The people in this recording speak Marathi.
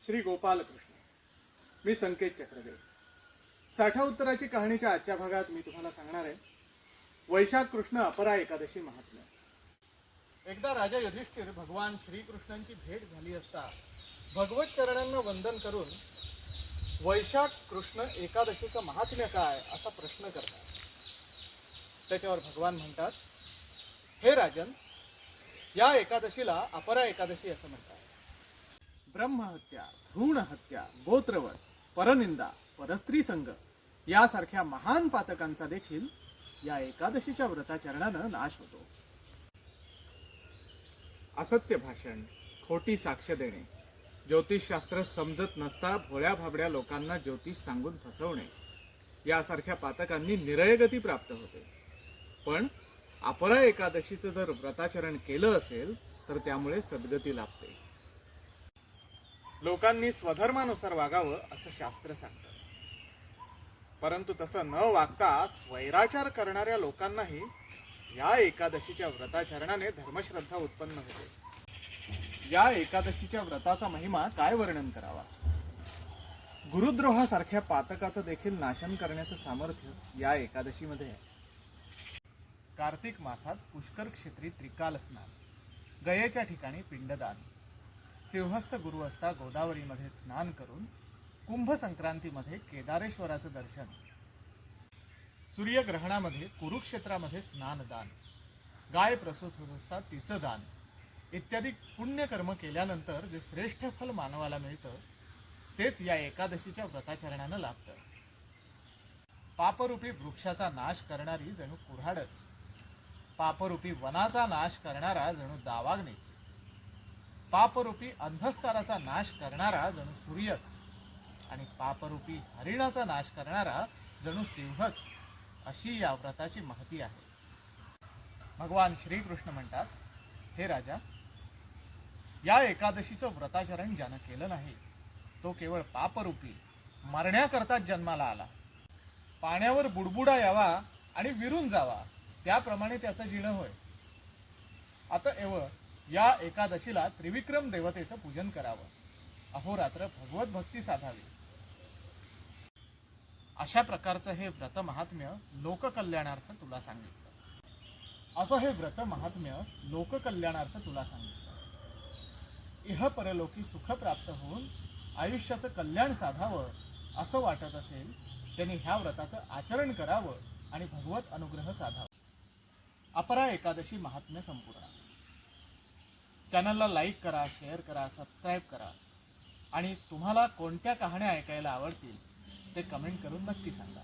श्री गोपाल कृष्ण. मी संकेत चक्रदेव. साठा उत्तराची कहाणीच्या आजच्या भागात मी तुम्हाला सांगणार आहे वैशाख कृष्ण अपरा एकादशी महात्म्य. एकदा राजा युधिष्ठिर भगवान श्रीकृष्णांची भेट झाली असता भगवत चरणांना वंदन करून वैशाख कृष्ण एकादशीचं महात्म्य काय असा प्रश्न करतात. त्याच्यावर भगवान म्हणतात, हे राजन, या एकादशीला अपरा एकादशी असं म्हणतात. ब्रह्महत्या, भ्रूणहत्या, गोत्रवध, परनिंदा, परस्त्री संग यासारख्या महान पातकांचा देखील या एकादशीच्या व्रताचरणानं नाश होतो. असत्य भाषण, खोटी साक्ष देणे, ज्योतिषशास्त्र समजत नसता भोळ्या भाबड्या लोकांना ज्योतिष सांगून फसवणे यासारख्या पातकांनी निरयगती प्राप्त होते. पण अपरा एकादशीचं जर व्रताचरण केलं असेल तर त्यामुळे सद्गती लाभते. लोकांनी स्वधर्मानुसार वागावं असं शास्त्र सांगतं. परंतु तसं न वागता स्वैराचार करणाऱ्या लोकांनाही या एकादशीच्या व्रताचरणाने धर्मश्रद्धा उत्पन्न होते. या एकादशीच्या व्रताचा महिमा काय वर्णन करावा. गुरुद्रोहासारख्या पातकाचं देखील नाशन करण्याचं सामर्थ्य या एकादशीमध्ये आहे. कार्तिक मासात पुष्कर क्षेत्री त्रिकाल स्नान, गयेच्या ठिकाणी पिंडदान, सिंहस्थ गुरु असता गोदावरीमध्ये स्नान करून कुंभ संक्रांतीमध्ये केदारेश्वराचं दर्शन, सूर्यग्रहणामध्ये कुरुक्षेत्रामध्ये स्नानदान, गाय प्रसूत होत असता तिचं दान इत्यादी पुण्यकर्म केल्यानंतर जे श्रेष्ठ फल मानवाला मिळतं तेच या एकादशीच्या व्रताचरणानं लाभतं. पापरूपी वृक्षाचा नाश करणारी जणू कुऱ्हाडच, पापरूपी वनाचा नाश करणारा जणू दावाग्नीच, पापरूपी अंधकाराचा नाश करणारा जणू सूर्यच आणि पापरूपी हरिणाचा नाश करणारा जणू सिंहच अशी या व्रताची महती आहे. भगवान श्रीकृष्ण म्हणतात, हे राजा, या एकादशीचं व्रताचरण ज्यानं केलं नाही तो केवळ पापरूपी मरण्याकरता जन्माला आला. पाण्यावर बुडबुडा यावा आणि विरून जावा त्याप्रमाणे त्याचं जीणं होय. आता एवढं या एकादशीला त्रिविक्रम देवतेचं पूजन करावं, अहोरात्र भगवत भक्ती साधावी. अशा प्रकारचं हे व्रत महात्म्य लोककल्याणार्थ तुला सांगितलं. असं हे व्रत महात्म्य लोककल्याणार्थ तुला सांगितलं. इह परलोकी सुख प्राप्त होऊन आयुष्याचं कल्याण साधावं असं वाटत असेल त्यांनी ह्या व्रताचं आचरण करावं आणि भगवत अनुग्रह साधावा. अपरा एकादशी महात्म्य संपूर्ण. चॅनलला लाईक करा, शेअर करा, सबस्क्राईब करा आणि तुम्हाला कोणत्या कहाण्या ऐकायला आवडतील ते कमेंट करून नक्की सांगा.